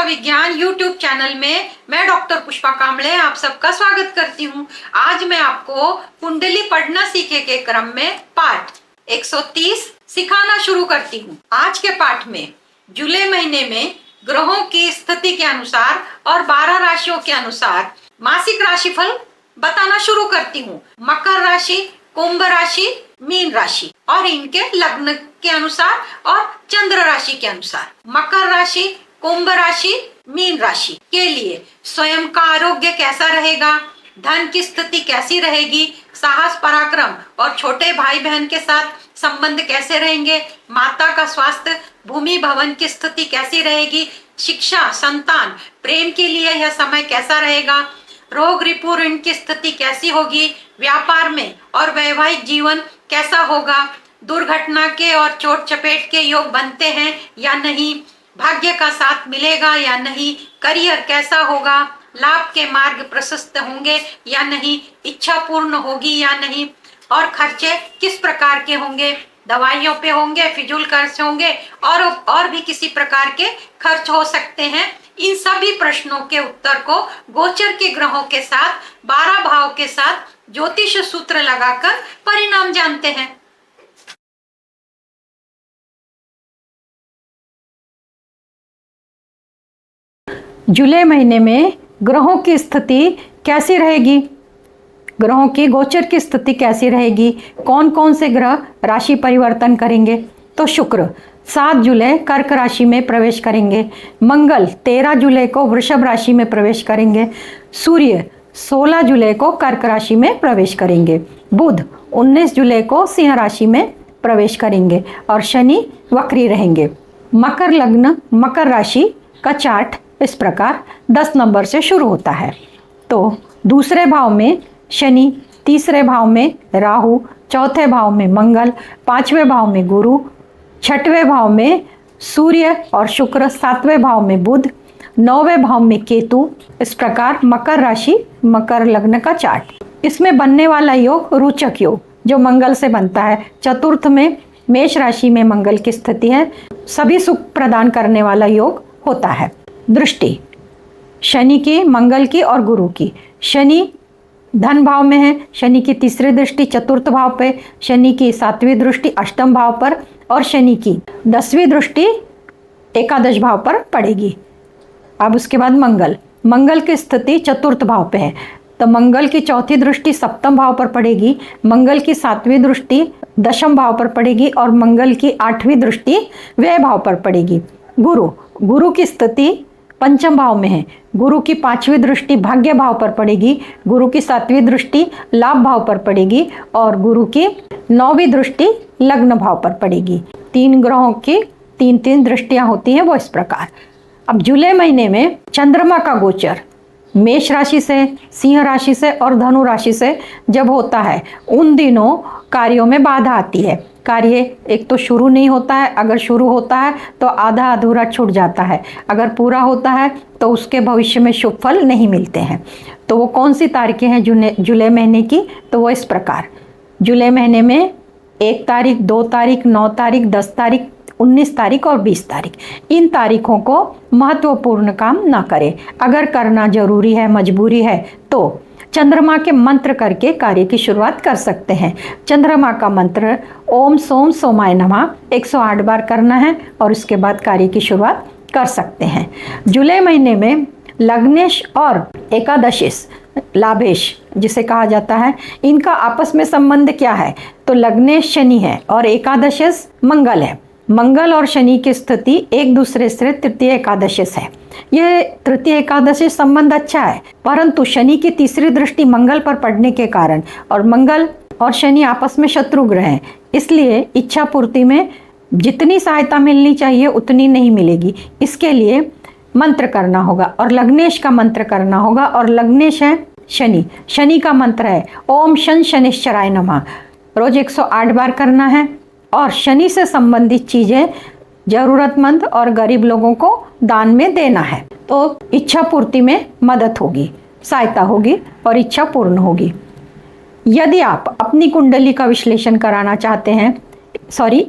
विज्ञान YouTube channel में मैं डॉक्टर पुष्पा कांबळे आप सबका स्वागत करती हूँ। आज मैं आपको कुंडली पढ़ना सीखे के क्रम में पाठ 130 सिखाना शुरू करती हूँ। आज के पाठ में जुलाई महीने में ग्रहों की स्थिति के अनुसार और 12 राशियों के अनुसार मासिक राशिफल बताना शुरू करती हूँ। मकर राशि, कुंभ राशि, मीन राशि और इनके लग्न के अनुसार और चंद्र राशि के अनुसार। मकर राशि, कुंभ राशि, मीन राशि के लिए स्वयं का आरोग्य कैसा रहेगा, धन की स्थिति कैसी रहेगी, साहस पराक्रम और छोटे भाई बहन के साथ संबंध कैसे रहेंगे, माता का स्वास्थ्य, भूमि भवन की स्थिति कैसी रहेगी, शिक्षा, संतान, प्रेम के लिए यह समय कैसा रहेगा, रोग रिपु ऋण की स्थिति कैसी होगी, व्यापार में और वैवाहिक जीवन कैसा होगा, दुर्घटना के और चोट चपेट के योग बनते हैं या नहीं, भाग्य का साथ मिलेगा या नहीं, करियर कैसा होगा, लाभ के मार्ग प्रशस्त होंगे या नहीं, इच्छा पूर्ण होगी या नहीं, और खर्चे किस प्रकार के होंगे, दवाइयों पे होंगे, फिजूल खर्च होंगे और भी किसी प्रकार के खर्च हो सकते हैं। इन सभी प्रश्नों के उत्तर को गोचर के ग्रहों के साथ 12 भाव के साथ ज्योतिष सूत्र लगाकर परिणाम जानते हैं। जुलाई महीने में ग्रहों की स्थिति कैसी रहेगी, ग्रहों की गोचर की स्थिति कैसी रहेगी, कौन कौन से ग्रह राशि परिवर्तन करेंगे। तो शुक्र 7 जुलाई कर्क राशि में प्रवेश करेंगे, मंगल 13 जुलाई को वृषभ राशि में प्रवेश करेंगे, सूर्य 16 जुलाई को कर्क राशि में प्रवेश करेंगे, बुध 19 जुलाई को सिंह राशि में प्रवेश करेंगे और शनि वक्री रहेंगे। मकर लग्न मकर राशि का चार्ट इस प्रकार 10 नंबर से शुरू होता है। तो दूसरे भाव में शनि, तीसरे भाव में राहु, चौथे भाव में मंगल, पांचवें भाव में गुरु, छठवें भाव में सूर्य और शुक्र, सातवें भाव में बुध, नौवें भाव में केतु। इस प्रकार मकर राशि मकर लग्न का चार्ट। इसमें बनने वाला योग रोचक योग जो मंगल से बनता है। चतुर्थ में मेष राशि में मंगल की स्थिति है, सभी सुख प्रदान करने वाला योग होता है। दृष्टि शनि की, मंगल की और गुरु की। शनि धन भाव में है, शनि की तीसरी दृष्टि चतुर्थ भाव पे, शनि की 7वीं दृष्टि अष्टम भाव पर और शनि की 10वीं दृष्टि एकादश भाव पर पड़ेगी। अब उसके बाद मंगल की स्थिति चतुर्थ भाव पे है, तो मंगल की चौथी दृष्टि सप्तम भाव पर पड़ेगी, मंगल की 7वीं दृष्टि दशम भाव पर पड़ेगी और मंगल की 8वीं दृष्टि व्यय भाव पर पड़ेगी। गुरु की स्थिति पंचम भाव में है, गुरु की 5वीं दृष्टि भाग्य भाव पर पड़ेगी, गुरु की 7वीं दृष्टि लाभ भाव पर पड़ेगी और गुरु की 9वीं दृष्टि लग्न भाव पर पड़ेगी। 3 ग्रहों की 3 दृष्टियां होती हैं वो इस प्रकार। अब जुलाई महीने में चंद्रमा का गोचर मेष राशि से, सिंह राशि से और धनु राशि से जब होता है उन दिनों कार्यों में बाधा आती है। कार्य एक तो शुरू नहीं होता है, अगर शुरू होता है तो आधा अधूरा छूट जाता है, अगर पूरा होता है तो उसके भविष्य में शुभ फल नहीं मिलते हैं। तो वो कौन सी तारीखें हैं जुलाई महीने की, तो वो इस प्रकार। जुलाई महीने में 1 तारीख, 2 तारीख, 9 तारीख, 10 तारीख, 19 तारीख और 20 तारीख। इन तारीखों को महत्वपूर्ण काम ना करें। अगर करना जरूरी है, मजबूरी है तो चंद्रमा के मंत्र करके कार्य की शुरुआत कर सकते हैं। चंद्रमा का मंत्र ओम सोम सोमाय नमः 108 बार करना है और उसके बाद कार्य की शुरुआत कर सकते हैं। जुलाई महीने में लग्नेश और एकादशीश लाभेश जिसे कहा जाता है, इनका आपस में संबंध क्या है, तो लग्नेश शनि है और एकादशीश मंगल है। मंगल और शनि की स्थिति एक दूसरे से तृतीय एकादशीश है। यह तृतीय एकादशी संबंध अच्छा है, परंतु शनि की तीसरी दृष्टि मंगल पर पड़ने के कारण और मंगल और शनि आपस में शत्रु ग्रह हैं, इसलिए इच्छा पूर्ति में जितनी सहायता मिलनी चाहिए उतनी नहीं मिलेगी। इसके लिए मंत्र करना होगा और लग्नेश का मंत्र करना होगा और लग्नेश है शनि का मंत्र है ओम शनिश्चराय नमः। रोज 108 बार करना है और शनि से संबंधित चीजें जरूरतमंद और गरीब लोगों को दान में देना है, तो इच्छा पूर्ति में मदद होगी, सहायता होगी और इच्छा पूर्ण होगी। यदि आप अपनी कुंडली का विश्लेषण कराना चाहते हैं,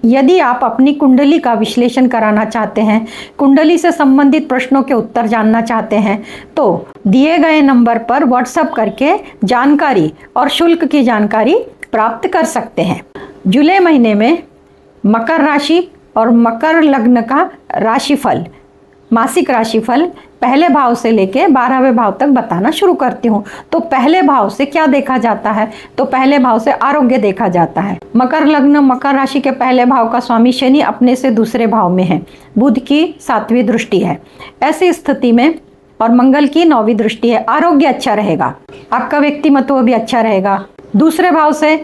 यदि आप अपनी कुंडली का विश्लेषण कराना चाहते हैं, कुंडली से संबंधित प्रश्नों के उत्तर जानना चाहते हैं, तो दिए गए नंबर पर व्हाट्सएप करके जानकारी और शुल्क की जानकारी प्राप्त कर सकते हैं। जुलाई महीने में मकर राशि और मकर लग्न का राशिफल, मासिक राशिफल पहले भाव से लेके 12वें भाव तक बताना शुरू करती हूँ। तो पहले भाव से क्या देखा जाता है? तो पहले भाव से आरोग्य देखा जाता है। मकर लग्न मकर राशि के पहले भाव का स्वामी शनि अपने से दूसरे भाव में है, बुध की 7वीं दृष्टि है। ऐसी स्थिति में और मंगल की 9वीं दृष्टि है, आरोग्य अच्छा रहेगा, आपका व्यक्तिमत्व भी अच्छा रहेगा। दूसरे भाव से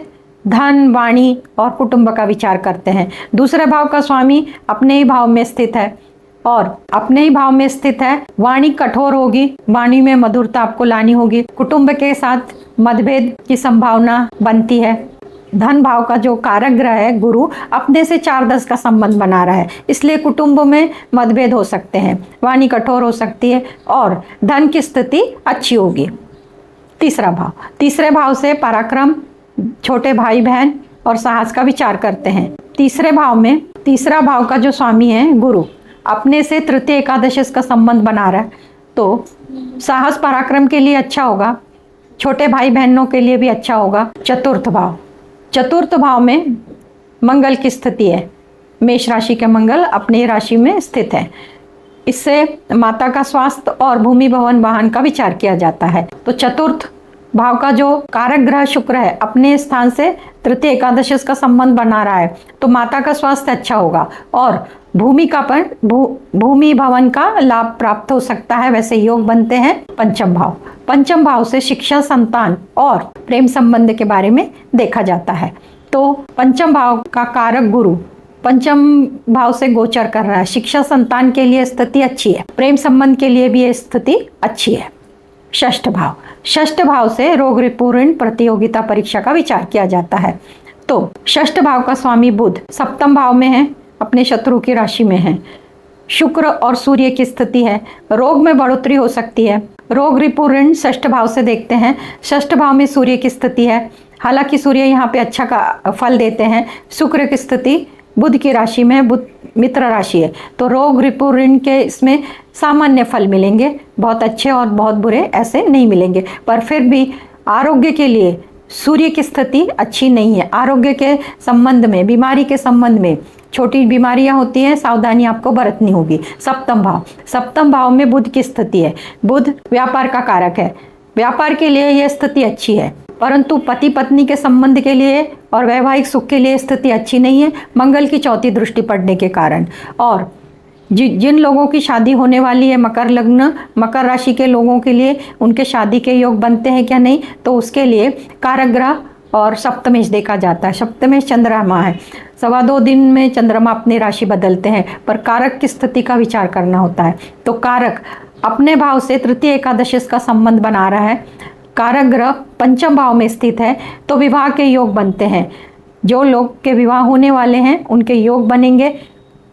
धन, वाणी और कुटुंब का विचार करते हैं। दूसरे भाव का स्वामी अपने ही भाव में स्थित है और अपने ही भाव में स्थित है। वाणी कठोर होगी, वाणी में मधुरता आपको लानी होगी। कुटुंब के साथ मतभेद की संभावना बनती है। धन भाव का जो कारक ग्रह है गुरु अपने से 4-10 का संबंध बना रहा है, इसलिए कुटुंब में मतभेद हो सकते हैं, वाणी कठोर हो सकती है और धन की स्थिति अच्छी होगी। तीसरे भाव से पराक्रम, छोटे भाई बहन और साहस का विचार करते हैं। तीसरे भाव में तीसरा भाव का जो स्वामी है गुरु अपने से तृतीय एकादश का संबंध बना रहा है, तो साहस पराक्रम के लिए अच्छा होगा, छोटे भाई बहनों के लिए भी अच्छा होगा। चतुर्थ भाव में मंगल की स्थिति है, मेष राशि के मंगल अपनी राशि में स्थित है। इससे माता का स्वास्थ्य और भूमि भवन वाहन का विचार किया जाता है। तो चतुर्थ भाव का जो कारक ग्रह शुक्र है अपने स्थान से तृतीय एकादश का संबंध बना रहा है, तो माता का स्वास्थ्य अच्छा होगा और भूमि भवन का लाभ प्राप्त हो सकता है। वैसे योग बनते हैं पंचम भाव से शिक्षा, संतान और प्रेम संबंध के बारे में देखा जाता है। तो पंचम भाव का कारक गुरु पंचम भाव से गोचर कर रहा है। शिक्षा, संतान के लिए स्थिति अच्छी है, प्रेम संबंध के लिए भी ये स्थिति अच्छी है। षष्ठ भाव से रोग रिपु ऋण प्रतियोगिता परीक्षा का विचार किया जाता है। तो षष्ठ भाव का स्वामी बुध सप्तम भाव में है, अपने शत्रु की राशि में है। शुक्र और सूर्य की स्थिति है, रोग में बढ़ोतरी हो सकती है। रोग रिपु ऋण षष्ठ भाव से देखते हैं। षष्ठ भाव में सूर्य की स्थिति है, हालांकि सूर्य यहाँ पे अच्छा का फल देते हैं। शुक्र की स्थिति बुध की राशि में है, बुध मित्र राशि है, तो रोग रिपु ऋण के इसमें सामान्य फल मिलेंगे, बहुत अच्छे और बहुत बुरे ऐसे नहीं मिलेंगे। पर फिर भी आरोग्य के लिए सूर्य की स्थिति अच्छी नहीं है। आरोग्य के संबंध में, बीमारी के संबंध में, छोटी बीमारियां होती हैं, सावधानी आपको बरतनी होगी। सप्तम भाव में बुध की स्थिति है। बुध व्यापार का कारक है, व्यापार के लिए यह स्थिति अच्छी है, परंतु पति पत्नी के संबंध के लिए और वैवाहिक सुख के लिए स्थिति अच्छी नहीं है, मंगल की 4थी दृष्टि पड़ने के कारण। और जिन लोगों की शादी होने वाली है, मकर लग्न मकर राशि के लोगों के लिए उनके शादी के योग बनते हैं क्या नहीं, तो उसके लिए कारक ग्रह और सप्तमेश देखा जाता है। सप्तमेश चंद्रमा है, 2.25 दिन में चंद्रमा अपनी राशि बदलते हैं, पर कारक की स्थिति का विचार करना होता है। तो कारक अपने भाव से तृतीय एकादश का संबंध बना रहा है। कारक ग्रह पंचम भाव में स्थित है, तो विवाह के योग बनते हैं। जो लोग के विवाह होने वाले हैं उनके योग बनेंगे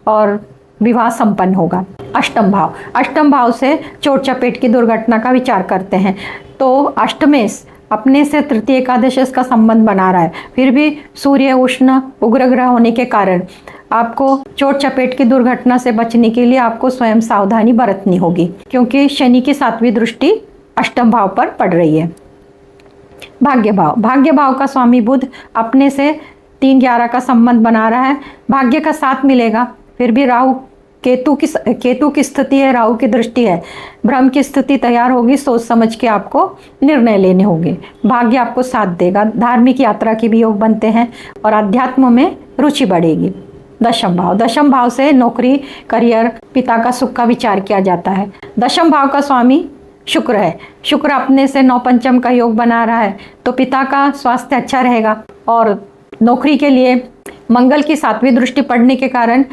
और विवाह संपन्न होगा। अष्टम भाव से चोट चपेट की दुर्घटना का विचार करते हैं, तो अष्टमेश अपने से तृतीय एकादश का संबंध बना रहा है। फिर भी सूर्य उष्ण उग्र ग्रह होने के कारण आपको चोट चपेट की दुर्घटना से बचने के लिए आपको स्वयं सावधानी बरतनी होगी, क्योंकि शनि की 7वीं दृष्टि अष्टम भाव पर पड़ रही है। भाग्य भाव का स्वामी बुध अपने से 3-11 का संबंध बना रहा है, भाग्य का साथ मिलेगा। फिर भी राहु केतु की स्थिति है, राहु की दृष्टि है, भ्रम की स्थिति तैयार होगी, सोच समझ के आपको निर्णय लेने होंगे। भाग्य आपको साथ देगा। धार्मिक यात्रा के भी योग बनते हैं और अध्यात्म में रुचि बढ़ेगी। दशम भाव से नौकरी, करियर, पिता का सुख का विचार किया जाता है। दशम भाव का स्वामी शुक्र है, शुक्र अपने से 9 पंचम का योग बना रहा है, तो पिता का स्वास्थ्य अच्छा रहेगा। और नौकरी के लिए मंगल की 7वीं दृष्टि पड़ने के कारण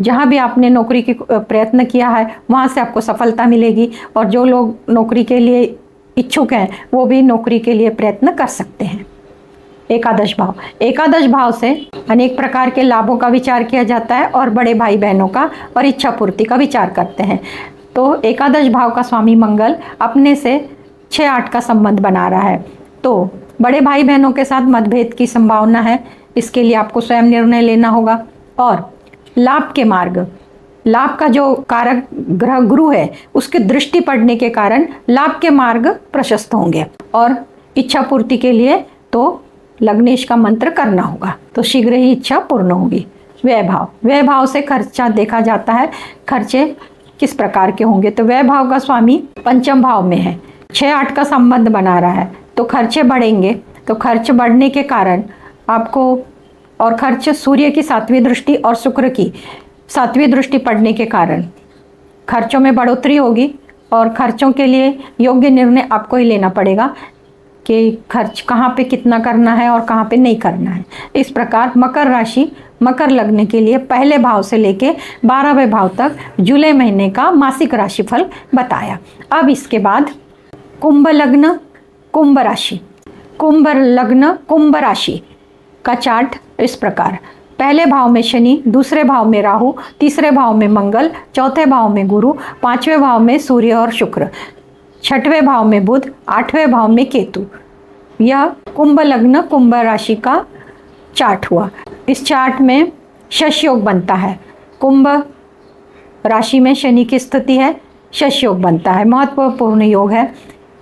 जहाँ भी आपने नौकरी की प्रयत्न किया है वहाँ से आपको सफलता मिलेगी। और जो लोग नौकरी के लिए इच्छुक हैं वो भी नौकरी के लिए प्रयत्न कर सकते हैं। एकादश भाव से अनेक प्रकार के लाभों का विचार किया जाता है और बड़े भाई बहनों का और इच्छा पूर्ति का विचार करते हैं। तो एकादश भाव का स्वामी मंगल अपने से 6-8 का संबंध बना रहा है, तो बड़े भाई बहनों के साथ मतभेद की संभावना है। इसके लिए आपको स्वयं निर्णय लेना होगा। और लाभ के मार्ग, लाभ का जो कारक ग्रह गुरु है उसकी दृष्टि पड़ने के कारण लाभ के मार्ग प्रशस्त होंगे। और इच्छा पूर्ति के लिए तो लग्नेश का मंत्र करना होगा, तो शीघ्र ही इच्छा पूर्ण होगी। व्यय भाव, व्यय भाव से खर्चा देखा जाता है, खर्चे किस प्रकार के होंगे। तो व्यय भाव का स्वामी पंचम भाव में है, 6-8 का संबंध बना रहा है, तो खर्चे बढ़ेंगे। तो खर्च बढ़ने के कारण आपको, और खर्च सूर्य की 7वीं दृष्टि और शुक्र की 7वीं दृष्टि पड़ने के कारण खर्चों में बढ़ोतरी होगी। और खर्चों के लिए योग्य निर्णय आपको ही लेना पड़ेगा कि खर्च कहाँ पे कितना करना है और कहाँ पे नहीं करना है। इस प्रकार मकर राशि, मकर लग्न के लिए पहले भाव से लेके 12वें भाव तक जुलाई महीने का मासिक राशिफल बताया। अब इसके बाद कुंभ लग्न, कुंभ राशि, कुंभ लग्न कुंभ राशि का चार्ट इस प्रकार, पहले भाव में शनि, दूसरे भाव में राहु, तीसरे भाव में मंगल, चौथे भाव में गुरु, 5वें भाव में सूर्य और शुक्र, 6वें भाव में बुध, 8वें भाव में केतु। यह कुंभ लग्न कुंभ राशि का चार्ट हुआ। इस चार्ट में शश योग बनता है। कुंभ राशि में शनि की स्थिति है, शश योग बनता है, महत्वपूर्ण योग है।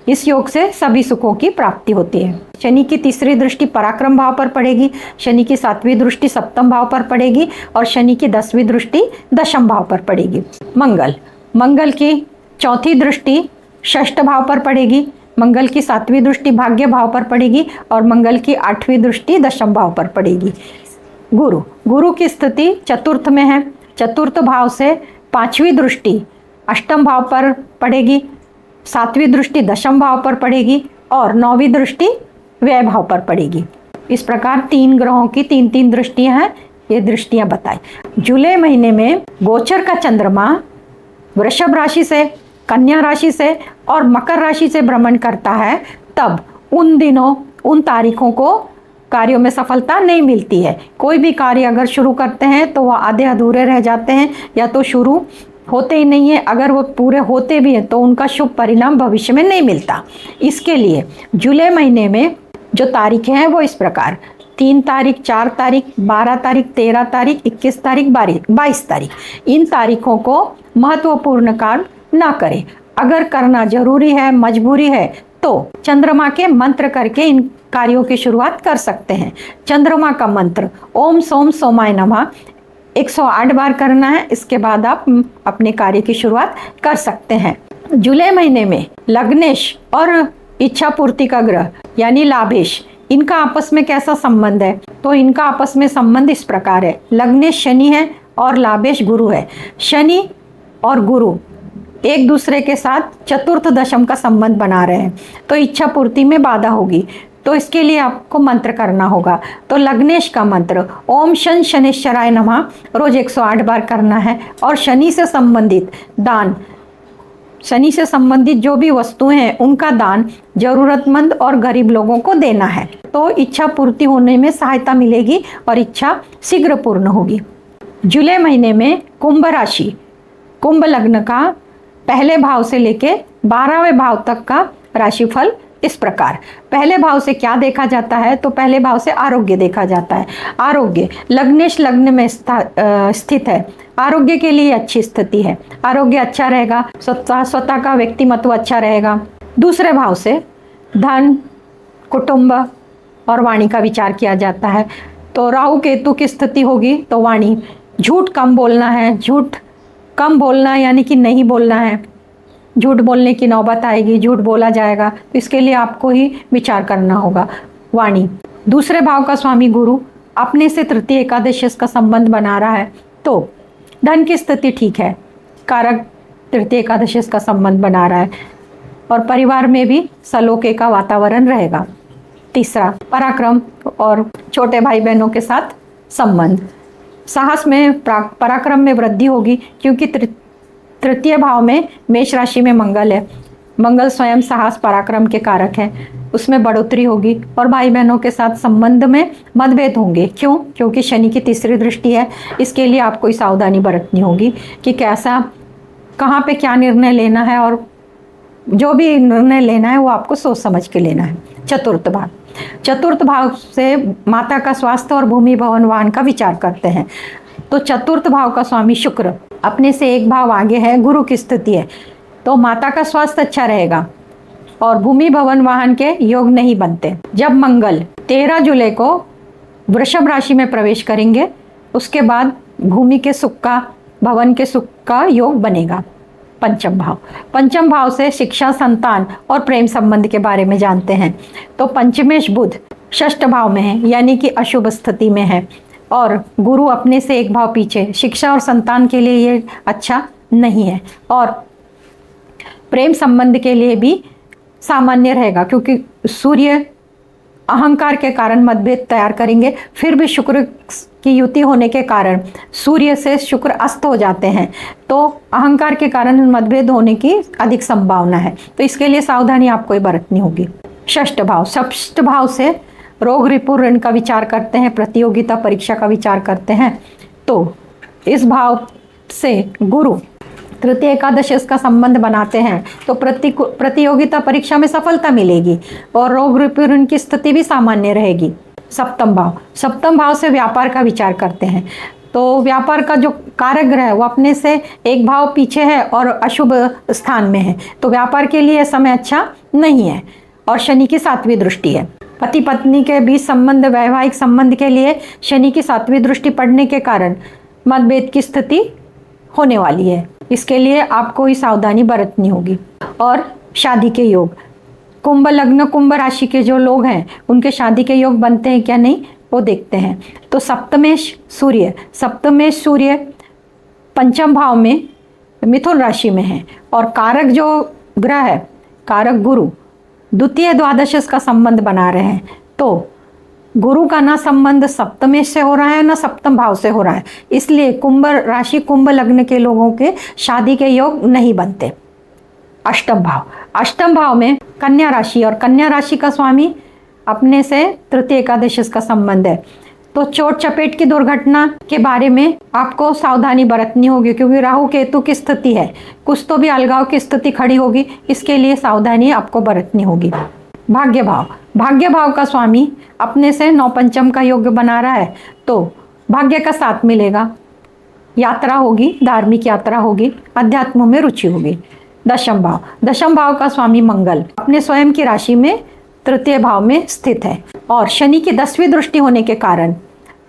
इस योग से सभी सुखों की प्राप्ति होती है। शनि की तीसरी दृष्टि पराक्रम भाव पर पड़ेगी, शनि की 7वीं दृष्टि सप्तम भाव पर पड़ेगी और शनि की 10वीं दृष्टि दशम भाव पर पड़ेगी। मंगल, मंगल की चौथी दृष्टि षष्ठ भाव पर पड़ेगी, मंगल की 7वीं दृष्टि भाग्य भाव पर पड़ेगी और मंगल की 8वीं दृष्टि दशम भाव पर पड़ेगी। गुरु, गुरु की स्थिति चतुर्थ में है, चतुर्थ भाव से 5वीं दृष्टि अष्टम भाव पर पड़ेगी, 7वीं दृष्टि दशम भाव पर पड़ेगी और 9वीं दृष्टि व्यय भाव पर पड़ेगी। इस प्रकार 3 ग्रहों की 3-3 दृष्टियां हैं, ये दृष्टियां बताई। जुलाई महीने में गोचर का चंद्रमा वृषभ राशि से, कन्या राशि से और मकर राशि से भ्रमण करता है, तब उन दिनों, उन तारीखों को कार्यों में सफलता नहीं मिलती है। कोई भी कार्य अगर शुरू करते हैं तो वह आधे अधूरे रह जाते हैं या तो शुरू होते ही नहीं है, अगर वो पूरे होते भी हैं तो उनका शुभ परिणाम भविष्य में नहीं मिलता। इसके लिए जुलाई महीने में जो तारीखें हैं वो इस प्रकार, 3 तारीख, 4 तारीख, 12 तारीख, 13 तारीख, 21 तारीख, 22 तारीख, इन तारीखों को महत्वपूर्ण कार्य ना करें। अगर करना जरूरी है, मजबूरी है, तो चंद्रमा के मंत्र करके इन कार्यों की शुरुआत कर सकते हैं। चंद्रमा का मंत्र ओम सोम सोमाय नमः 108 बार करना है, इसके बाद आप अपने कार्य की शुरुआत कर सकते हैं। जुलाई महीने में लग्नेश और इच्छा पूर्ति का ग्रह यानी लाभेश, इनका आपस में कैसा संबंध है? तो इनका आपस में संबंध इस प्रकार है, लग्नेश शनि है और लाभेश गुरु है। शनि और गुरु एक दूसरे के साथ चतुर्थ दशम का संबंध बना रहे हैं, तो इच्छा पूर्ति में बाधा होगी। तो इसके लिए आपको मंत्र करना होगा। तो लग्नेश का मंत्र ओम शन शनिश्चराय नमः रोज 108 बार करना है और शनि से संबंधित दान, शनि से संबंधित जो भी वस्तुएं हैं उनका दान जरूरतमंद और गरीब लोगों को देना है, तो इच्छा पूर्ति होने में सहायता मिलेगी और इच्छा शीघ्र पूर्ण होगी। जुलाई महीने में कुंभ राशि, कुंभ लग्न का पहले भाव से लेके 12वें भाव तक का राशिफल इस प्रकार। पहले भाव से क्या देखा जाता है? तो पहले भाव से आरोग्य देखा जाता है। आरोग्य लग्नेश लग्न में स्थित है, आरोग्य के लिए अच्छी स्थिति है, आरोग्य अच्छा रहेगा, स्वतः का व्यक्तिमत्व अच्छा रहेगा। दूसरे भाव से धन, कुटुंब और वाणी का विचार किया जाता है। तो राहु केतु की स्थिति होगी तो वाणी, झूठ कम बोलना है, झूठ कम बोलना यानी कि नहीं बोलना है, झूठ बोलने की नौबत आएगी, झूठ बोला जाएगा, तो इसके लिए आपको ही विचार करना होगा। वाणी, दूसरे भाव का स्वामी गुरु अपने से तृतीय एकादशी का संबंध बना रहा है, तो धन की स्थिति ठीक है, कारक तृतीय एकादशी का संबंध बना रहा है और परिवार में भी सलोके का वातावरण रहेगा। तीसरा पराक्रम और छोटे भाई बहनों के साथ संबंध, साहस में पराक्रम में वृद्धि होगी, क्योंकि तृतीय भाव में मेष राशि में मंगल है, मंगल स्वयं साहस पराक्रम के कारक है, उसमें बढ़ोतरी होगी और भाई बहनों के साथ संबंध में मतभेद होंगे। क्यों? क्योंकि शनि की तीसरी दृष्टि है। इसके लिए आपको सावधानी बरतनी होगी कि कैसा, कहाँ पे क्या निर्णय लेना है और जो भी निर्णय लेना है वो आपको सोच समझ के लेना है। चतुर्थ भाव से माता का स्वास्थ्य और भूमि भवन वाहन का विचार करते हैं। तो चतुर्थ भाव का स्वामी शुक्र अपने से एक भाव आगे है, गुरु की स्थिति है, तो माता का स्वास्थ्य अच्छा रहेगा और भूमि भवन वाहन के योग नहीं बनते। जब मंगल 13 जुलाई को वृषभ राशि में प्रवेश करेंगे, उसके बाद भूमि के सुख का, भवन के सुख का योग बनेगा। पंचम भाव से शिक्षा, संतान और प्रेम संबंध के बारे में जानते हैं। तो पंचमेश बुध षष्ठ भाव में है, यानी कि अशुभ स्थिति में है, और गुरु अपने से एक भाव पीछे, शिक्षा और संतान के लिए ये अच्छा नहीं है, और प्रेम संबंध के लिए भी सामान्य रहेगा, क्योंकि सूर्य अहंकार के कारण मतभेद तैयार करेंगे। फिर भी शुक्र की युति होने के कारण सूर्य से शुक्र अस्त हो जाते हैं, तो अहंकार के कारण मतभेद होने की अधिक संभावना है। तो इसके लिए सावधानी आपको ही बरतनी होगी। षष्ठ भाव से रोग रिपु ऋण का विचार करते हैं, प्रतियोगिता परीक्षा का विचार करते हैं। तो इस भाव से गुरु तृतीय एकादश का संबंध बनाते हैं, तो प्रतियोगिता परीक्षा में सफलता मिलेगी और रोग रिपु ऋण की स्थिति भी सामान्य रहेगी। सप्तम भाव से व्यापार का विचार करते हैं, तो व्यापार का जो कारक ग्रह है वो अपने से एक भाव पीछे है और अशुभ स्थान में है, तो व्यापार के लिए समय अच्छा नहीं है। और शनि की 7वीं दृष्टि है। पति पत्नी के बीच संबंध, वैवाहिक संबंध के लिए शनि की 7वीं दृष्टि पड़ने के कारण मतभेद की स्थिति होने वाली है। इसके लिए आपको ही सावधानी बरतनी होगी। और शादी के योग, कुंभ लग्न, कुंभ राशि के जो लोग हैं उनके शादी के योग बनते हैं क्या नहीं, वो देखते हैं। तो सप्तमेश सूर्य पंचम भाव में मिथुन राशि में है, और कारक जो ग्रह है, कारक गुरु द्वितीय द्वादश का संबंध बना रहे हैं। तो गुरु का ना संबंध सप्तमेश से हो रहा है ना सप्तम भाव से हो रहा है, इसलिए कुंभ राशि, कुंभ लग्न के लोगों के शादी के योग नहीं बनते। अष्टम भाव में कन्या राशि, और कन्या राशि का स्वामी अपने से तृतीय एकादश का संबंध है। तो चोट चपेट की दुर्घटना के बारे में आपको सावधानी बरतनी होगी, क्योंकि राहु केतु की स्थिति है, कुछ तो भी अलगाव की स्थिति खड़ी होगी, इसके लिए सावधानी आपको बरतनी होगी। भाग्य भाव का स्वामी अपने से 9 पंचम का योग बना रहा है, तो भाग्य का साथ मिलेगा, यात्रा होगी, धार्मिक यात्रा होगी, अध्यात्म में रुचि होगी। दशम भाव का स्वामी मंगल अपने स्वयं की राशि में तृतीय भाव में स्थित है, और शनि की 10वीं दृष्टि होने के कारण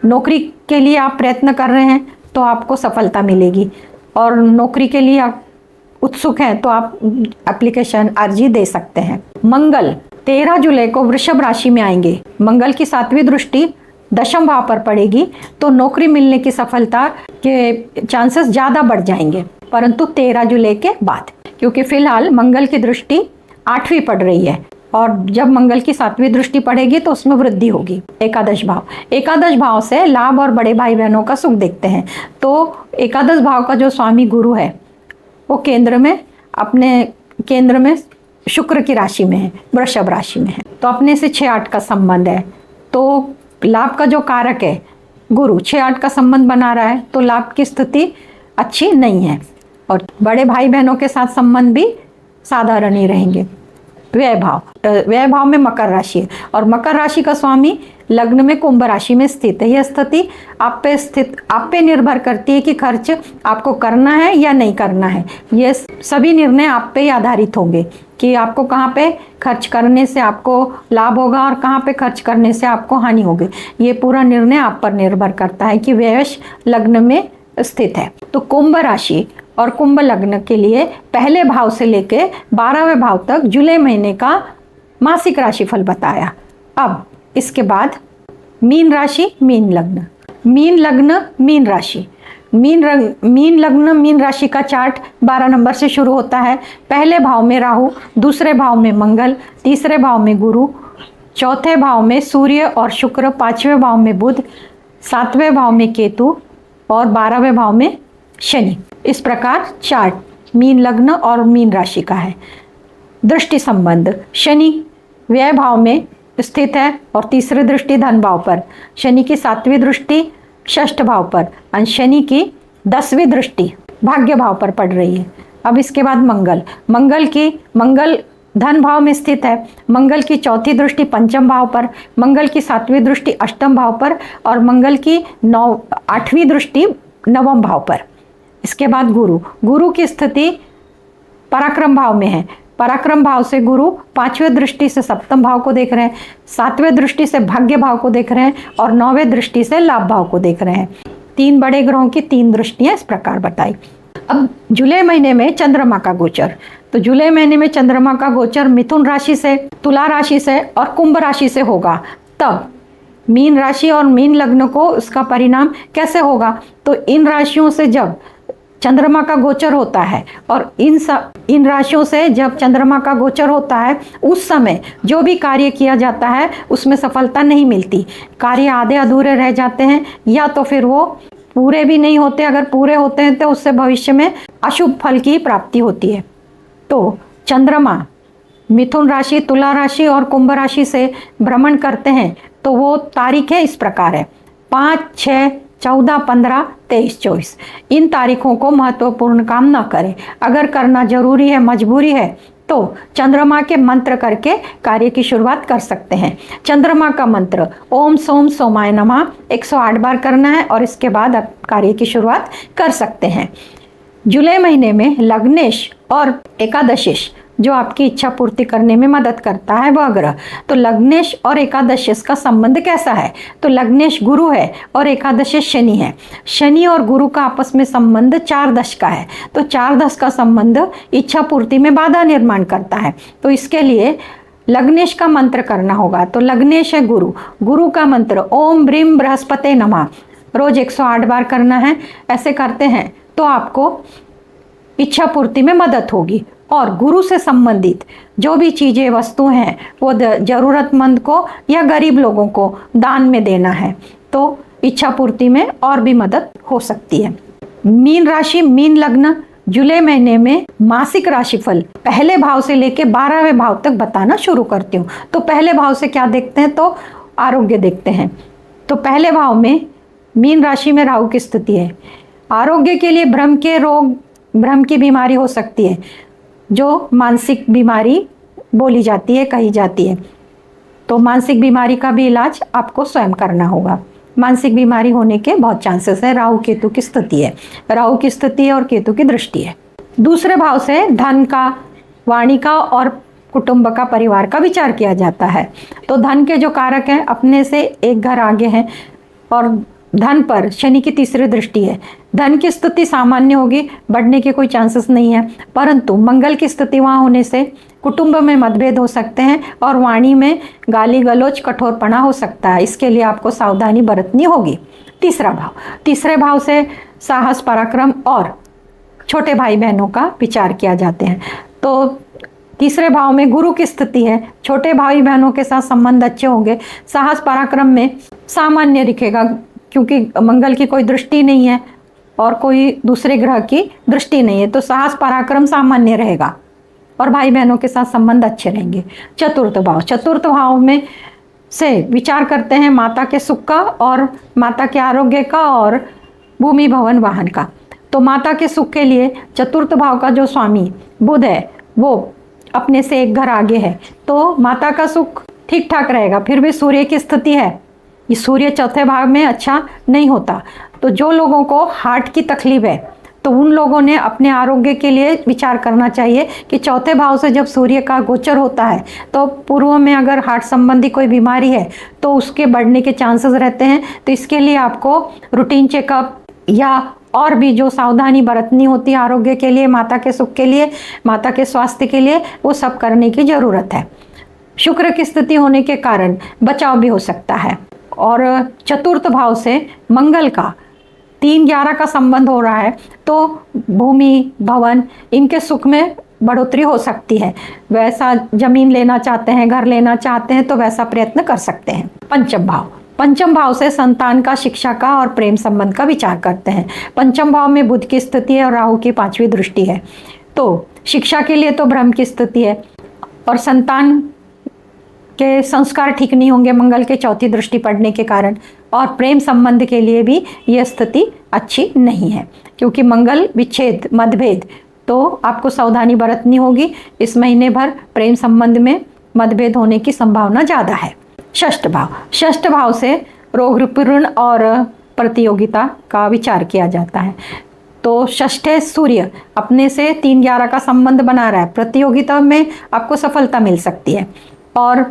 नौकरी के लिए आप प्रयत्न कर रहे हैं तो आपको सफलता मिलेगी, और नौकरी के लिए आप उत्सुक हैं तो आप एप्लीकेशन अर्जी दे सकते हैं। मंगल 13 जुलाई को वृषभ राशि में आएंगे, मंगल की 7वीं दृष्टि दशम भाव पर पड़ेगी, तो नौकरी मिलने की सफलता के चांसेस ज़्यादा बढ़ जाएंगे, परंतु 13 जुलाई के बाद, क्योंकि फिलहाल मंगल की दृष्टि 8वीं पड़ रही है, और जब मंगल की 7वीं दृष्टि पड़ेगी तो उसमें वृद्धि होगी। एकादश भाव से लाभ और बड़े भाई बहनों का सुख देखते हैं। तो एकादश भाव का जो स्वामी गुरु है वो अपने केंद्र में शुक्र की राशि में है, वृषभ राशि में है, तो अपने से 6-8 का संबंध है। तो लाभ का जो कारक है गुरु 6-8 का संबंध बना रहा है, तो लाभ की स्थिति अच्छी नहीं है, और बड़े भाई बहनों के साथ संबंध भी साधारण ही रहेंगे। व्यय भाव में मकर राशि है, और मकर राशि का स्वामी लग्न में कुंभ राशि में स्थित है। यह स्थिति आप पे निर्भर करती है कि खर्च आपको करना है या नहीं करना है। ये सभी निर्णय आप पे ही आधारित होंगे कि आपको कहाँ पे खर्च करने से आपको लाभ होगा और कहाँ पे खर्च करने से आपको हानि होगी। ये पूरा निर्णय आप पर निर्भर करता है कि व्यय लग्न में स्थित है। तो कुंभ राशि और कुंभ लग्न के लिए पहले भाव से लेके 12वें भाव तक जुलाई महीने का मासिक राशिफल बताया। अब इसके बाद मीन राशि, मीन लग्न, मीन राशि, मीन लग्न मीन राशि का चार्ट 12 नंबर से शुरू होता है। पहले भाव में राहु, दूसरे भाव में मंगल, तीसरे भाव में गुरु, चौथे भाव में सूर्य और शुक्र, 5वें भाव में बुध, 7वें भाव में केतु और 12वें भाव में शनि। इस प्रकार चार्ट मीन लग्न और मीन राशि का है। दृष्टि संबंध, शनि व्यय भाव में स्थित है और तीसरी दृष्टि धन भाव पर, शनि की 7वीं दृष्टि षष्ठ भाव पर और शनि की 10वीं दृष्टि भाग्य भाव पर पड़ रही है। अब इसके बाद मंगल धन भाव में स्थित है। मंगल की चौथी दृष्टि पंचम भाव पर, मंगल की सातवीं दृष्टि अष्टम भाव पर और मंगल की आठवीं दृष्टि नवम भाव पर। इसके बाद गुरु की स्थिति पराक्रम भाव में है। पराक्रम भाव से गुरु पांचवें दृष्टि से सप्तम भाव को देख रहे हैं, सातवें दृष्टि से भाग्य भाव को देख रहे हैं और नौवें दृष्टि से लाभ भाव को देख रहे हैं। 3 बड़े ग्रहों की 3 दृष्टियां इस प्रकार बताई। अब जुलाई महीने में चंद्रमा का गोचर, तो जुलाई महीने में चंद्रमा का गोचर मिथुन राशि से, तुला राशि से और कुंभ राशि से होगा। तब मीन राशि और मीन लग्न को उसका परिणाम कैसे होगा? तो इन राशियों से जब चंद्रमा का गोचर होता है और इन राशियों से जब चंद्रमा का गोचर होता है, उस समय जो भी कार्य किया जाता है उसमें सफलता नहीं मिलती। कार्य आधे अधूरे रह जाते हैं या तो फिर वो पूरे भी नहीं होते। अगर पूरे होते हैं तो उससे भविष्य में अशुभ फल की प्राप्ति होती है। तो चंद्रमा मिथुन राशि, तुला राशि और कुंभ राशि से भ्रमण करते हैं तो वो तारीख है इस प्रकार है 5, 6, 14, 15, 23, 24। इन तारीखों को महत्वपूर्ण काम न करें। अगर करना जरूरी है, मजबूरी है, तो चंद्रमा के मंत्र करके कार्य की शुरुआत कर सकते हैं। चंद्रमा का मंत्र ओम सोम सोमाय नमः 108 बार करना है और इसके बाद आप कार्य की शुरुआत कर सकते हैं। जुलाई महीने में लग्नेश और एकादशेश जो आपकी इच्छा पूर्ति करने में मदद करता है वह ग्रह। तो लग्नेश और एकादशेश का संबंध कैसा है? तो लग्नेश गुरु है और एकादशेश शनि है। शनि और गुरु का आपस में संबंध 4 दश का है। तो 4 दश का संबंध इच्छा पूर्ति में बाधा निर्माण करता है। तो इसके लिए लग्नेश का मंत्र करना होगा। तो लग्नेश है गुरु का मंत्र ओम ब्रीम बृहस्पते नमः रोज 108 बार करना है। ऐसे करते हैं तो आपको इच्छा पूर्ति में मदद होगी। और गुरु से संबंधित जो भी चीज़ें वस्तु हैं वो ज़रूरतमंद को या गरीब लोगों को दान में देना है तो इच्छा पूर्ति में और भी मदद हो सकती है। मीन राशि, मीन लग्न जुलाई महीने में मासिक राशिफल पहले भाव से लेके 12वें भाव तक बताना शुरू करती हूँ। तो पहले भाव से क्या देखते हैं? तो आरोग्य देखते हैं। तो पहले भाव में मीन राशि में राहु की स्थिति है। आरोग्य के लिए भ्रम की बीमारी हो सकती है, जो मानसिक बीमारी बोली जाती है, कही जाती है। तो मानसिक बीमारी का भी इलाज आपको स्वयं करना होगा। मानसिक बीमारी होने के बहुत चांसेस है। राहु केतु की स्थिति है, राहु की स्थिति है और केतु की दृष्टि है। दूसरे भाव से धन का, वाणी का और कुटुंब का, परिवार का विचार किया जाता है। तो धन के जो कारक हैं अपने से एक घर आगे हैं और धन पर शनि की तीसरी दृष्टि है। धन की स्थिति सामान्य होगी, बढ़ने के कोई चांसेस नहीं है, परंतु मंगल की स्थिति वहाँ होने से कुटुंब में मतभेद हो सकते हैं और वाणी में गाली गलौज, कठोरपना हो सकता है। इसके लिए आपको सावधानी बरतनी होगी। तीसरे भाव से साहस, पराक्रम और छोटे भाई बहनों का विचार किया जाते हैं। तो तीसरे भाव में गुरु की स्थिति है। छोटे भाई बहनों के साथ संबंध अच्छे होंगे। साहस पराक्रम में सामान्य दिखेगा क्योंकि मंगल की कोई दृष्टि नहीं है और कोई दूसरे ग्रह की दृष्टि नहीं है। तो साहस पराक्रम सामान्य रहेगा और भाई बहनों के साथ संबंध अच्छे रहेंगे। चतुर्थ भाव में से विचार करते हैं माता के सुख का और माता के आरोग्य का और भूमि भवन वाहन का। तो माता के सुख के लिए चतुर्थ भाव का जो स्वामी बुध है वो अपने से एक घर आगे है, तो माता का सुख ठीक ठाक रहेगा। फिर भी सूर्य की स्थिति है, ये सूर्य चौथे भाव में अच्छा नहीं होता। तो जो लोगों को हार्ट की तकलीफ है तो उन लोगों ने अपने आरोग्य के लिए विचार करना चाहिए कि चौथे भाव से जब सूर्य का गोचर होता है तो पूर्व में अगर हार्ट संबंधी कोई बीमारी है तो उसके बढ़ने के चांसेस रहते हैं। तो इसके लिए आपको रूटीन चेकअप या और भी जो सावधानी बरतनी होती है आरोग्य के लिए, माता के सुख के लिए, माता के स्वास्थ्य के लिए, वो सब करने की ज़रूरत है। शुक्र की स्थिति होने के कारण बचाव भी हो सकता है। और चतुर्थ भाव से मंगल का 3-11 का संबंध हो रहा है तो भूमि भवन इनके सुख में बढ़ोतरी हो सकती है। वैसा जमीन लेना चाहते हैं, घर लेना चाहते हैं तो वैसा प्रयत्न कर सकते हैं। पंचम भाव से संतान का, शिक्षा का और प्रेम संबंध का विचार करते हैं। पंचम भाव में बुध की स्थिति है और राहु की 5वीं दृष्टि है। तो शिक्षा के लिए तो ब्रह्म की स्थिति है और संतान के संस्कार ठीक नहीं होंगे मंगल के 4थी दृष्टि पड़ने के कारण। और प्रेम संबंध के लिए भी यह स्थिति अच्छी नहीं है क्योंकि मंगल विच्छेद, मतभेद तो आपको सावधानी बरतनी होगी। इस महीने भर प्रेम संबंध में मतभेद होने की संभावना ज़्यादा है। षष्ठ भाव से रोग ऋण और प्रतियोगिता का विचार किया जाता है। तो षष्ठे सूर्य अपने से 3-11 का संबंध बना रहा है। प्रतियोगिता में आपको सफलता मिल सकती है और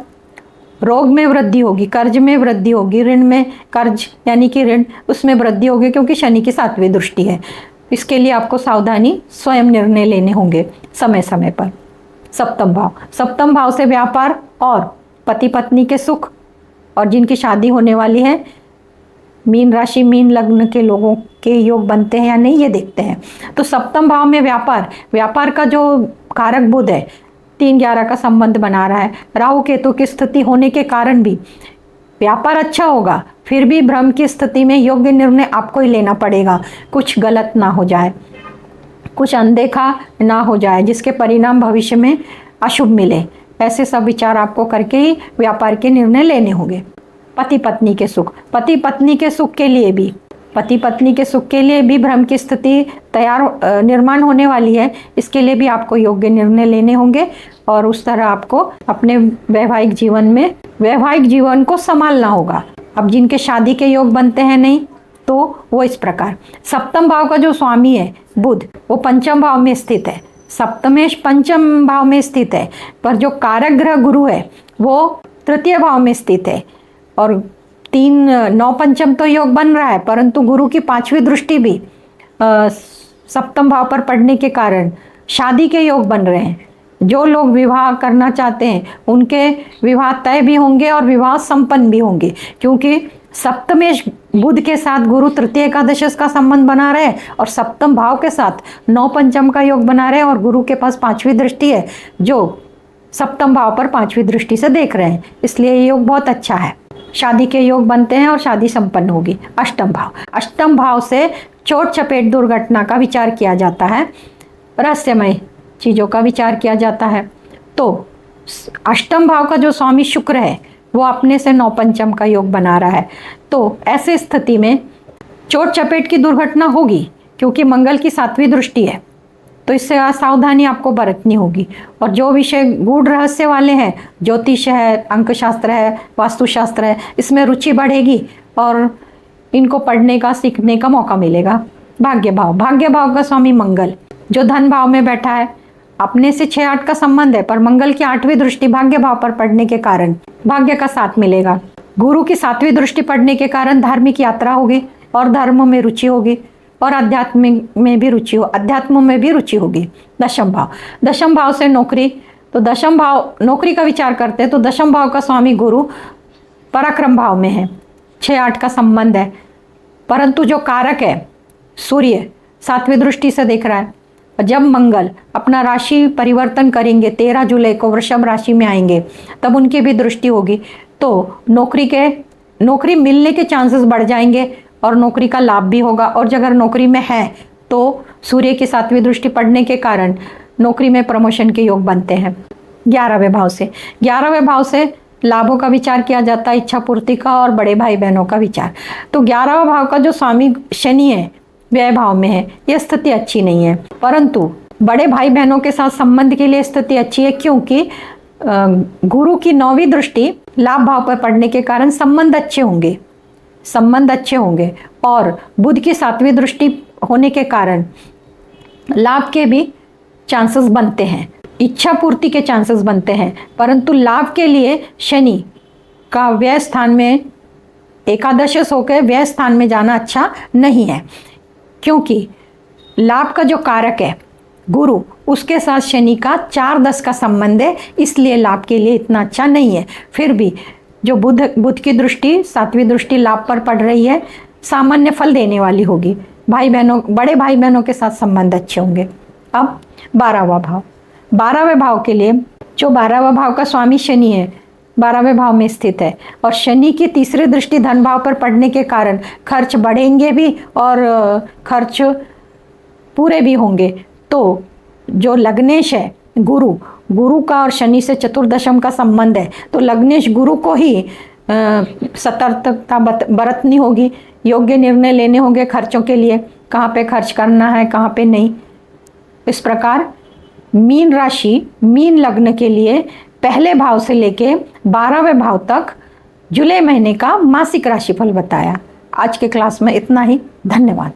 रोग में वृद्धि होगी, कर्ज में वृद्धि होगी, ऋण में कर्ज यानी कि ऋण उसमें वृद्धि होगी, क्योंकि शनि की 7वीं दृष्टि है। इसके लिए आपको सावधानी स्वयं निर्णय लेने होंगे समय समय पर। सप्तम भाव से व्यापार और पति पत्नी के सुख और जिनकी शादी होने वाली है, मीन राशि मीन लग्न के लोगों के योग बनते हैं या नहीं ये देखते हैं। तो सप्तम भाव में व्यापार का जो कारक बुध है 3-11 का संबंध बना रहा है। राहु केतु की स्थिति होने के कारण भी व्यापार अच्छा होगा, फिर भी भ्रम की स्थिति में योग्य निर्णय आपको ही लेना पड़ेगा। कुछ गलत ना हो जाए, कुछ अनदेखा ना हो जाए जिसके परिणाम भविष्य में अशुभ मिले। ऐसे सब विचार आपको करके ही व्यापार के निर्णय लेने होंगे। पति पत्नी के सुख के लिए भी भ्रम की स्थिति निर्माण होने वाली है। इसके लिए भी आपको योग्य निर्णय लेने होंगे और उस तरह आपको अपने वैवाहिक जीवन को संभालना होगा। अब जिनके शादी के योग बनते हैं नहीं, तो वो इस प्रकार। सप्तम भाव का जो स्वामी है बुध, वो पंचम भाव में स्थित है। सप्तमेश पंचम भाव में स्थित है, पर जो कारक ग्रह गुरु है वो तृतीय भाव में स्थित है और 3-9 पंचम तो योग बन रहा है, परंतु गुरु की 5वीं दृष्टि भी सप्तम भाव पर पड़ने के कारण शादी के योग बन रहे हैं। जो लोग विवाह करना चाहते हैं उनके विवाह तय भी होंगे और विवाह संपन्न भी होंगे, क्योंकि सप्तमेश बुध के साथ गुरु तृतीय एकादश का संबंध बना रहे और सप्तम भाव के साथ 9 पंचम का योग बना रहे और गुरु के पास 5वीं दृष्टि है जो सप्तम भाव पर 5वीं दृष्टि से देख रहे हैं। इसलिए ये योग बहुत अच्छा है। शादी के योग बनते हैं और शादी संपन्न होगी। अष्टम भाव से चोट चपेट दुर्घटना का विचार किया जाता है, रहस्यमय चीज़ों का विचार किया जाता है। तो अष्टम भाव का जो स्वामी शुक्र है वो अपने से 9 पंचम का योग बना रहा है। तो ऐसे स्थिति में चोट चपेट की दुर्घटना होगी, क्योंकि मंगल की 7वीं दृष्टि है। तो इससे सावधानी आपको बरतनी होगी। और जो विषय गूढ़ रहस्य वाले हैं, ज्योतिष है, अंकशास्त्र है, वास्तुशास्त्र है, इसमें रुचि बढ़ेगी और इनको पढ़ने का सीखने का मौका मिलेगा। भाग्य भाव का स्वामी मंगल जो धन भाव में बैठा है, अपने से 6-8 का संबंध है, पर मंगल की 8वीं दृष्टि भाग्य भाव पर पड़ने के कारण भाग्य का साथ मिलेगा। गुरु की 7वीं दृष्टि पड़ने के कारण धार्मिक यात्रा होगी और धर्म में रुचि होगी और अध्यात्म में भी रुचि होगी। दशम भाव से नौकरी, तो दशम भाव नौकरी का विचार करते हैं तो दशम भाव का स्वामी गुरु पराक्रम भाव में है, 6-8 का संबंध है, परंतु जो कारक है सूर्य 7वीं दृष्टि से देख रहा है। जब मंगल अपना राशि परिवर्तन करेंगे 13 जुलाई को वृषभ राशि में आएंगे, तब उनकी भी दृष्टि होगी। तो नौकरी मिलने के चांसेस बढ़ जाएंगे और नौकरी का लाभ भी होगा। और अगर नौकरी में है तो सूर्य की 7वीं दृष्टि पड़ने के कारण नौकरी में प्रमोशन के योग बनते हैं। 11वें भाव से लाभों का विचार किया जाता है, इच्छा पूर्ति का और बड़े भाई बहनों का विचार। तो 11वां भाव का जो स्वामी शनि है व्यय भाव में है। यह स्थिति अच्छी नहीं है, परंतु बड़े भाई बहनों के साथ संबंध के लिए स्थिति अच्छी है, क्योंकि गुरु की 9वीं दृष्टि लाभ भाव पर पड़ने के कारण संबंध अच्छे होंगे और बुध की 7वीं दृष्टि होने के कारण लाभ के भी चांसेस बनते हैं, इच्छा पूर्ति के चांसेस बनते हैं। परंतु लाभ के लिए शनि का व्यय स्थान में एकादश होकर व्यय स्थान में जाना अच्छा नहीं है, क्योंकि लाभ का जो कारक है गुरु, उसके साथ शनि का 4-10 का संबंध है, इसलिए लाभ के लिए इतना अच्छा नहीं है। फिर भी जो बुध की दृष्टि 7वीं दृष्टि लाभ पर पड़ रही है, सामान्य फल देने वाली होगी। बड़े भाई बहनों के साथ संबंध अच्छे होंगे। अब 12वें भाव के लिए जो 12वां भाव का स्वामी शनि है 12वें भाव में स्थित है और शनि की 3री दृष्टि धन भाव पर पड़ने के कारण खर्च बढ़ेंगे भी और खर्च पूरे भी होंगे। तो जो लग्नेश है गुरु का और शनि से चतुर्दशम का संबंध है, तो लग्नेश गुरु को ही सतर्कता बरतनी होगी, योग्य निर्णय लेने होंगे खर्चों के लिए, कहाँ पे खर्च करना है कहाँ पे नहीं। इस प्रकार मीन राशि, मीन लग्न के लिए पहले भाव से लेके 12वें भाव तक जुलाई महीने का मासिक राशिफल बताया। आज के क्लास में इतना ही। धन्यवाद।